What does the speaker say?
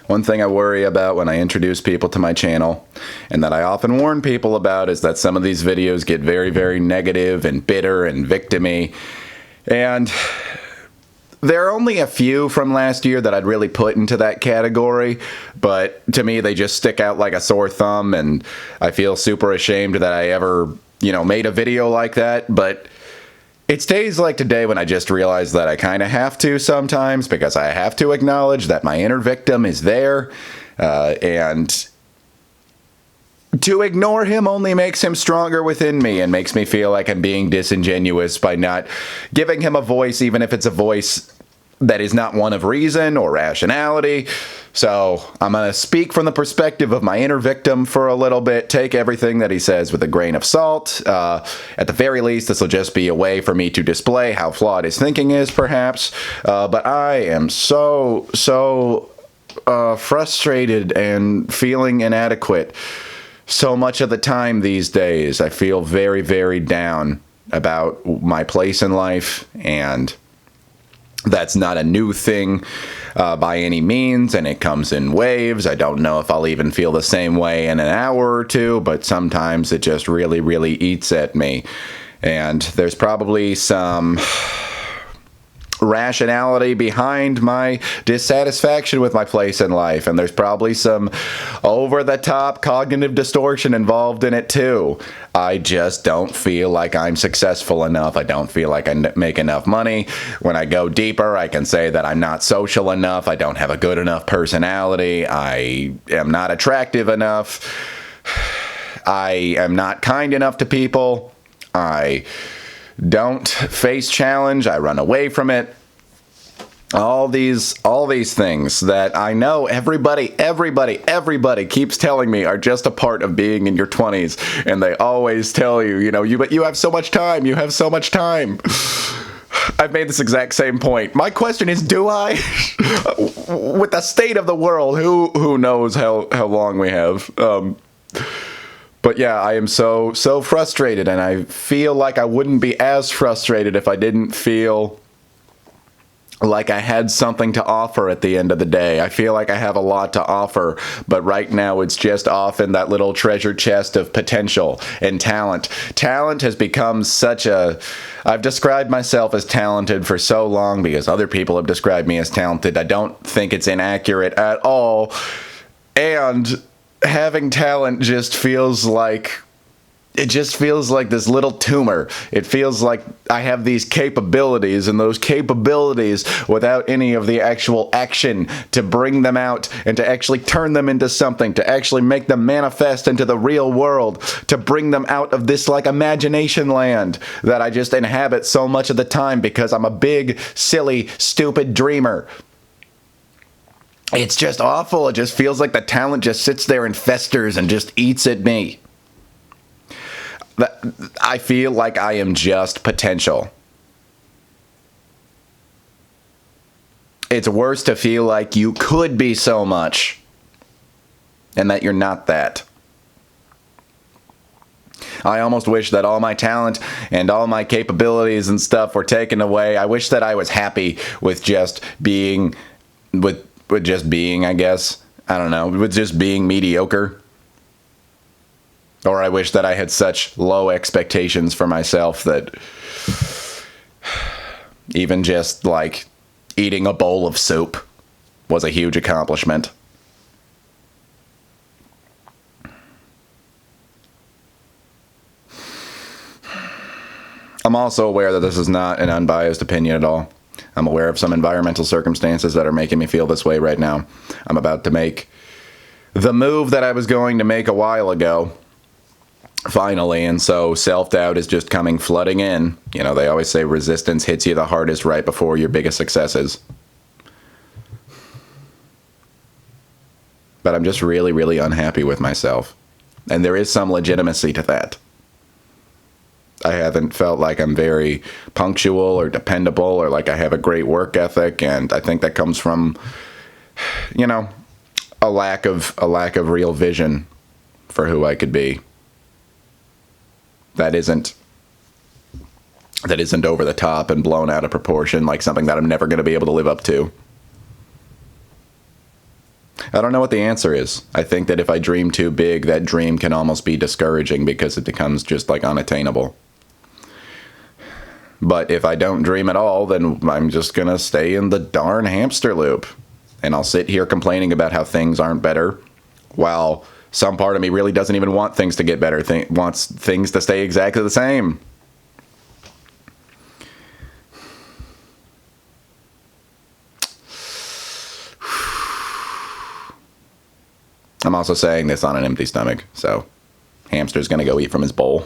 One thing I worry about when I introduce people to my channel, and that I often warn people about, is that some of these videos get very, very negative and bitter and victim-y. And there are only a few from last year that I'd really put into that category, but to me they just stick out like a sore thumb, and I feel super ashamed that I ever, made a video like that. But it's days like today when I just realize that I kind of have to sometimes, because I have to acknowledge that my inner victim is there, and to ignore him only makes him stronger within me and makes me feel like I'm being disingenuous by not giving him a voice, even if it's a voice that is not one of reason or rationality. So I'm going to speak from the perspective of my inner victim for a little bit, take everything that he says with a grain of salt. At the very least, this will just be a way for me to display how flawed his thinking is, perhaps. But I am so frustrated and feeling inadequate so much of the time these days. I feel very, very down about my place in life, and that's not a new thing by any means, and it comes in waves. I don't know if I'll even feel the same way in an hour or two, but sometimes it just really, really eats at me. And there's probably some rationality behind my dissatisfaction with my place in life, and there's probably some over-the-top cognitive distortion involved in it too. I just don't feel like I'm successful enough. I don't feel like I make enough money. When I go deeper, I can say that I'm not social enough. I don't have a good enough personality. I am not attractive enough. I am not kind enough to people. I don't face challenge. I run away from it. All these things that I know everybody keeps telling me are just a part of being in your 20s, and they always tell you, but you have so much time. You have so much time. I've made this exact same point. My question is, do I? With the state of the world, who knows how long we have? But yeah, I am so frustrated, and I feel like I wouldn't be as frustrated if I didn't feel like I had something to offer at the end of the day. I feel like I have a lot to offer, but right now it's just off in that little treasure chest of potential and talent. Talent has become I've described myself as talented for so long because other people have described me as talented. I don't think it's inaccurate at all. And having talent just feels like this little tumor. It feels like I have these capabilities, and those capabilities, without any of the actual action to bring them out and to actually turn them into something, to actually make them manifest into the real world, to bring them out of this imagination land that I just inhabit so much of the time because I'm a big, silly, stupid dreamer. It's just awful. It just feels like the talent just sits there and festers and just eats at me. I feel like I am just potential. It's worse to feel like you could be so much and that you're not that. I almost wish that all my talent and all my capabilities and stuff were taken away. I wish that I was happy with just being, with just being, I guess. I don't know, with just being mediocre. Or I wish that I had such low expectations for myself that even just eating a bowl of soup was a huge accomplishment. I'm also aware that this is not an unbiased opinion at all. I'm aware of some environmental circumstances that are making me feel this way right now. I'm about to make the move that I was going to make a while ago. Finally, and so self-doubt is just coming flooding in. They always say resistance hits you the hardest right before your biggest successes. But I'm just really, really unhappy with myself. And there is some legitimacy to that. I haven't felt like I'm very punctual or dependable or like I have a great work ethic, and I think that comes from, a lack of real vision for who I could be. That isn't over the top and blown out of proportion, like something that I'm never going to be able to live up to. I don't know what the answer is. I think that if I dream too big, that dream can almost be discouraging because it becomes just like unattainable. But if I don't dream at all, then I'm just going to stay in the darn hamster loop. And I'll sit here complaining about how things aren't better, while some part of me really doesn't even want things to get better, wants things to stay exactly the same. I'm also saying this on an empty stomach, so hamster's going to go eat from his bowl.